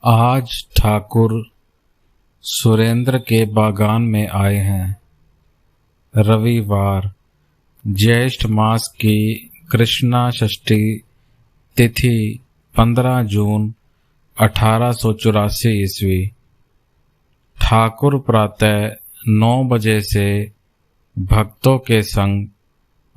आज ठाकुर सुरेंद्र के बागान में आए हैं। रविवार, ज्येष्ठ मास की कृष्णा षष्ठी तिथि 15 जून 1884 ईस्वी। ठाकुर प्रातः 9 बजे से भक्तों के संग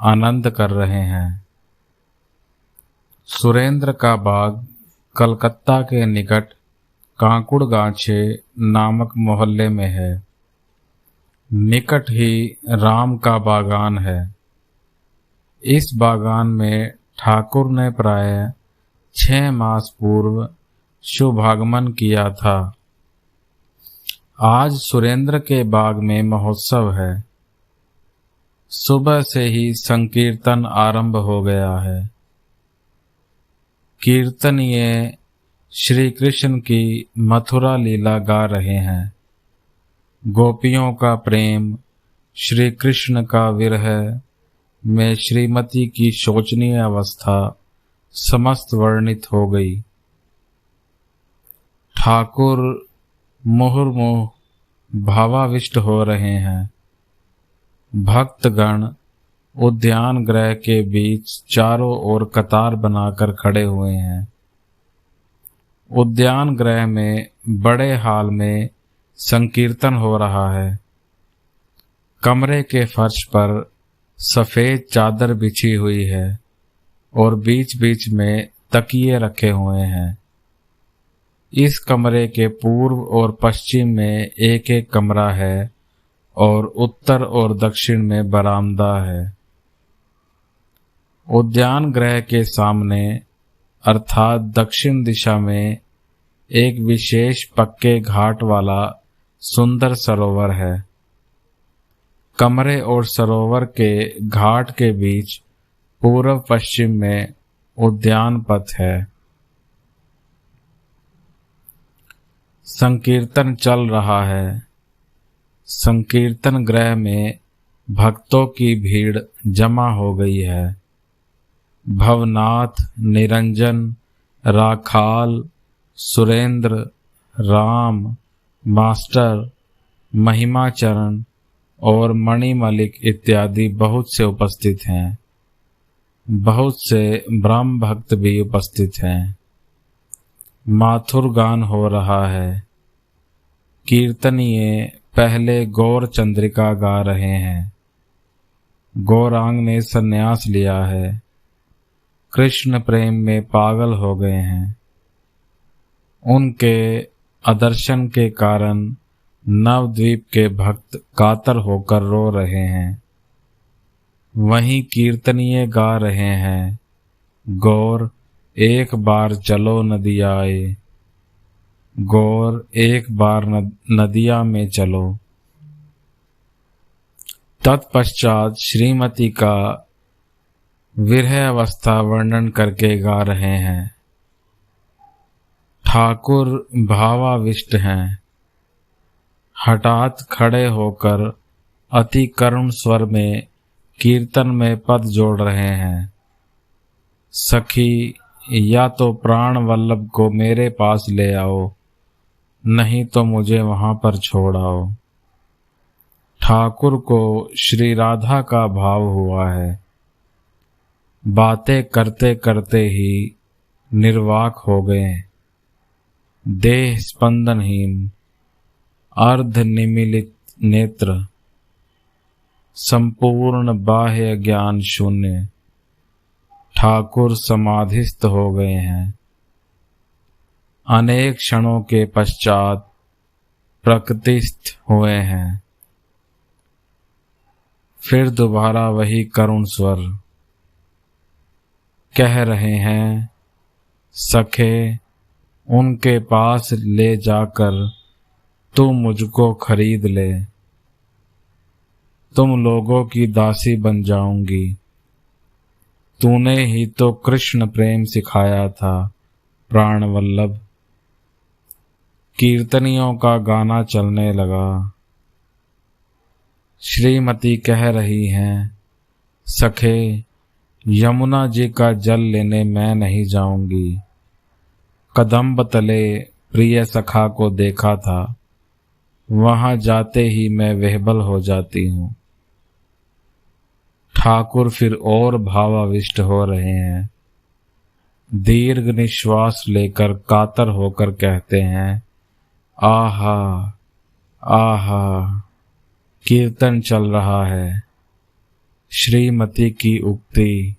आनंद कर रहे हैं। सुरेंद्र का बाग कलकत्ता के निकट कांकुड़गाछे नामक मोहल्ले में है। निकट ही राम का बागान है। इस बागान में ठाकुर ने प्राय 6 मास पूर्व शुभागमन किया था। आज सुरेंद्र के बाग में महोत्सव है। सुबह से ही संकीर्तन आरंभ हो गया है। कीर्तनीय श्री कृष्ण की मथुरा लीला गा रहे हैं। गोपियों का प्रेम, श्री कृष्ण का विरह में श्रीमती की शोचनीय अवस्था समस्त वर्णित हो गई। ठाकुर मुहुर्मुह भावाविष्ट हो रहे हैं। भक्तगण उद्यान गृह के बीच चारों ओर कतार बनाकर खड़े हुए हैं। उद्यान गृह में बड़े हाल में संकीर्तन हो रहा है। कमरे के फर्श पर सफेद चादर बिछी हुई है और बीच बीच में तकिए रखे हुए हैं। इस कमरे के पूर्व और पश्चिम में एक एक कमरा है और उत्तर और दक्षिण में बरामदा है। उद्यान गृह के सामने अर्थात दक्षिण दिशा में एक विशेष पक्के घाट वाला सुंदर सरोवर है। कमरे और सरोवर के घाट के बीच पूर्व पश्चिम में उद्यान पथ है। संकीर्तन चल रहा है। संकीर्तन गृह में भक्तों की भीड़ जमा हो गई है। भवनाथ, निरंजन, राखाल, सुरेंद्र, राम, मास्टर, महिमाचरण और मणिमलिक इत्यादि बहुत से उपस्थित हैं। बहुत से ब्रह्म भक्त भी उपस्थित हैं। माथुर गान हो रहा है। कीर्तनीय पहले गौर चंद्रिका गा रहे हैं। गौरांग ने संन्यास लिया है। कृष्ण प्रेम में पागल हो गए हैं। उनके अदर्शन के कारण नवद्वीप के भक्त कातर होकर रो रहे हैं। वहीं कीर्तनीय गा रहे हैं, गौर एक बार चलो नदियाए, गौर एक बार नदिया में चलो। तत्पश्चात श्रीमती का विरह अवस्था वर्णन करके गा रहे हैं। ठाकुर भावाविष्ट हैं। हठात खड़े होकर अति करुण स्वर में कीर्तन में पद जोड़ रहे हैं। सखी, या तो प्राण वल्लभ को मेरे पास ले आओ, नहीं तो मुझे वहां पर छोड़ आओ। ठाकुर को श्री राधा का भाव हुआ है। बातें करते करते ही निर्वाक हो गए। देह स्पंदनहीन, अर्ध निमीलित नेत्र, संपूर्ण बाह्य ज्ञान शून्य, ठाकुर समाधिस्थ हो गए हैं। अनेक क्षणों के पश्चात प्रकृतिस्थ हुए हैं। फिर दोबारा वही करुण स्वर कह रहे हैं, सखे, उनके पास ले जाकर तू मुझको खरीद ले। तुम लोगों की दासी बन जाऊंगी। तूने ही तो कृष्ण प्रेम सिखाया था प्राण वल्लभ। कीर्तनियों का गाना चलने लगा। श्रीमती कह रही हैं, सखे, यमुना जी का जल लेने मैं नहीं जाऊंगी। कदम्ब तले प्रिय सखा को देखा था, वहां जाते ही मैं विह्वल हो जाती हूँ। ठाकुर फिर और भावाविष्ट हो रहे हैं। दीर्घ निश्वास लेकर कातर होकर कहते हैं, आहा आहा। कीर्तन चल रहा है। श्रीमती की उक्ति,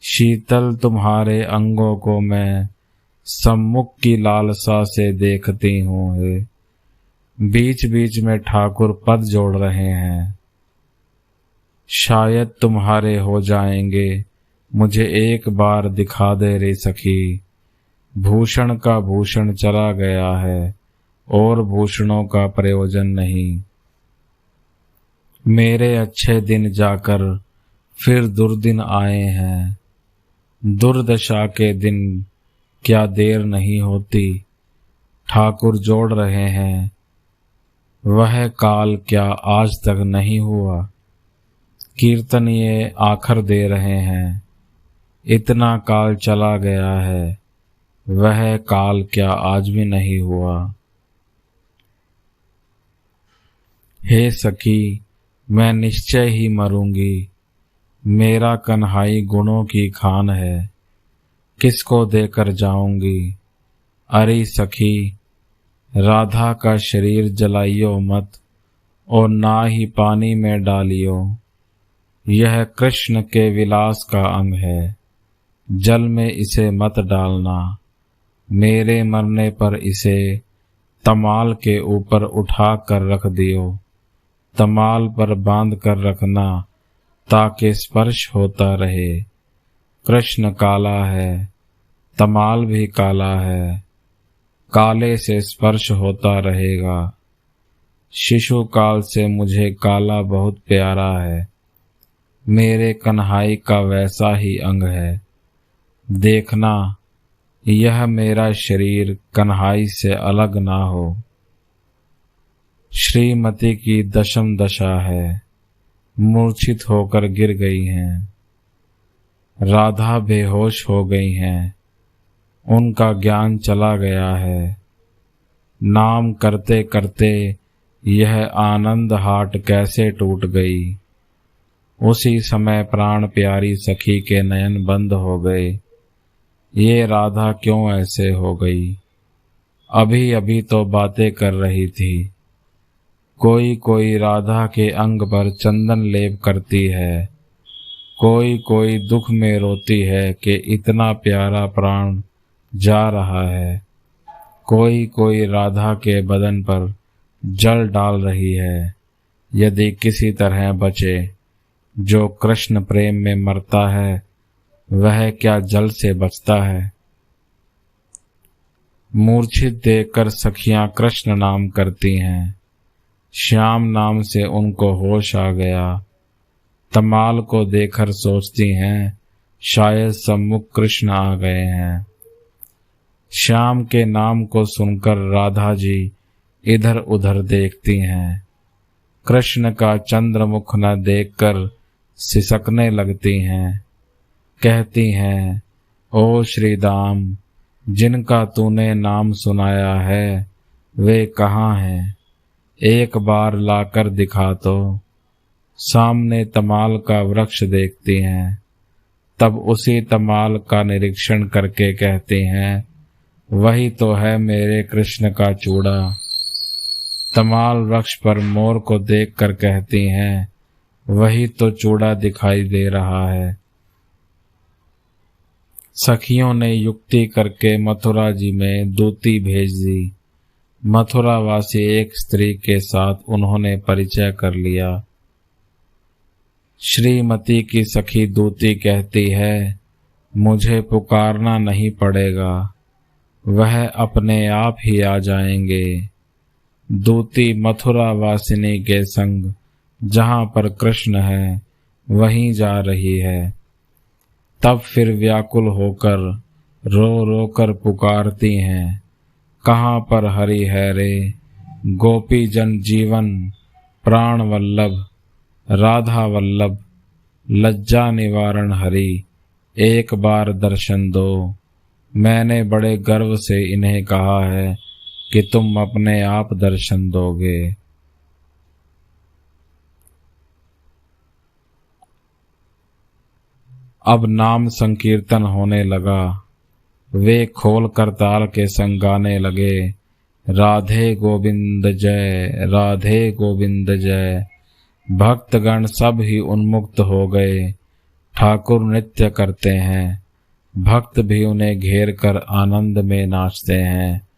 शीतल तुम्हारे अंगों को मैं सम्मुख की लालसा से देखती हूँ। बीच बीच में ठाकुर पद जोड़ रहे हैं। शायद तुम्हारे हो जाएंगे, मुझे एक बार दिखा दे रे सखी। भूषण का भूषण चला गया है और भूषणों का प्रयोजन नहीं। मेरे अच्छे दिन जाकर फिर दुर्दिन आए हैं। दुर्दशा के दिन क्या देर नहीं होती। ठाकुर जोड़ रहे हैं, वह काल क्या आज तक नहीं हुआ। कीर्तन ये आखर दे रहे हैं, इतना काल चला गया है, वह काल क्या आज भी नहीं हुआ। हे सखी, मैं निश्चय ही मरूंगी। मेरा कन्हाई गुणों की खान है, किसको देकर जाऊंगी। अरे सखी, राधा का शरीर जलाइयो मत और ना ही पानी में डालियो। यह कृष्ण के विलास का अंग है, जल में इसे मत डालना। मेरे मरने पर इसे तमाल के ऊपर उठा कर रख दियो। तमाल पर बांध कर रखना ताकि स्पर्श होता रहे। कृष्ण काला है, तमाल भी काला है, काले से स्पर्श होता रहेगा। शिशु काल से मुझे काला बहुत प्यारा है। मेरे कन्हाई का वैसा ही अंग है। देखना, यह मेरा शरीर कन्हाई से अलग ना हो। श्रीमती की दशम दशा है, मूर्छित होकर गिर गई हैं। राधा बेहोश हो गई हैं, उनका ज्ञान चला गया है। नाम करते करते यह आनंद हाट कैसे टूट गई। उसी समय प्राण प्यारी सखी के नयन बंद हो गए। ये राधा क्यों ऐसे हो गई। अभी अभी तो बातें कर रही थी। कोई कोई राधा के अंग पर चंदन लेप करती है, कोई कोई दुख में रोती है कि इतना प्यारा प्राण जा रहा है। कोई कोई राधा के बदन पर जल डाल रही है, यदि किसी तरह बचे। जो कृष्ण प्रेम में मरता है, वह क्या जल से बचता है। मूर्छित देखकर सखियां कृष्ण नाम करती हैं। श्याम नाम से उनको होश आ गया। तमाल को देखकर सोचती हैं, शायद सम्मुख कृष्ण आ गए हैं। श्याम के नाम को सुनकर राधा जी इधर उधर देखती हैं। कृष्ण का चंद्रमुख न देखकर सिसकने लगती हैं। कहती हैं, ओ श्री दाम, जिनका तूने नाम सुनाया है, वे कहाँ हैं। एक बार लाकर दिखा तो। सामने तमाल का वृक्ष देखती हैं। तब उसी तमाल का निरीक्षण करके कहती हैं, वही तो है मेरे कृष्ण का चूड़ा। तमाल वृक्ष पर मोर को देखकर कहती हैं, वही तो चूड़ा दिखाई दे रहा है। सखियों ने युक्ति करके मथुरा जी में दूती भेज दी। मथुरावासी एक स्त्री के साथ उन्होंने परिचय कर लिया। श्रीमती की सखी दूती कहती है, मुझे पुकारना नहीं पड़ेगा, वह अपने आप ही आ जाएंगे। दूती मथुरा वासिनी के संग जहाँ पर कृष्ण है, वहीं जा रही है। तब फिर व्याकुल होकर रो रो कर पुकारती हैं, कहाँ पर हरि है रे। गोपी जन जीवन प्राण वल्लभ, राधा वल्लभ, लज्जा निवारण हरि, एक बार दर्शन दो। मैंने बड़े गर्व से इन्हें कहा है, कि तुम अपने आप दर्शन दोगे। अब नाम संकीर्तन होने लगा। वे खोल कर ताल के संग गाने लगे, राधे गोविंद जय, राधे गोविंद जय। भक्तगण सब ही उन्मुक्त हो गए। ठाकुर नृत्य करते हैं, भक्त भी उन्हें घेर कर आनंद में नाचते हैं।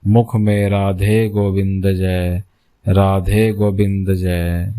मुख में राधे गोविंद जय, राधे गोविंद जय।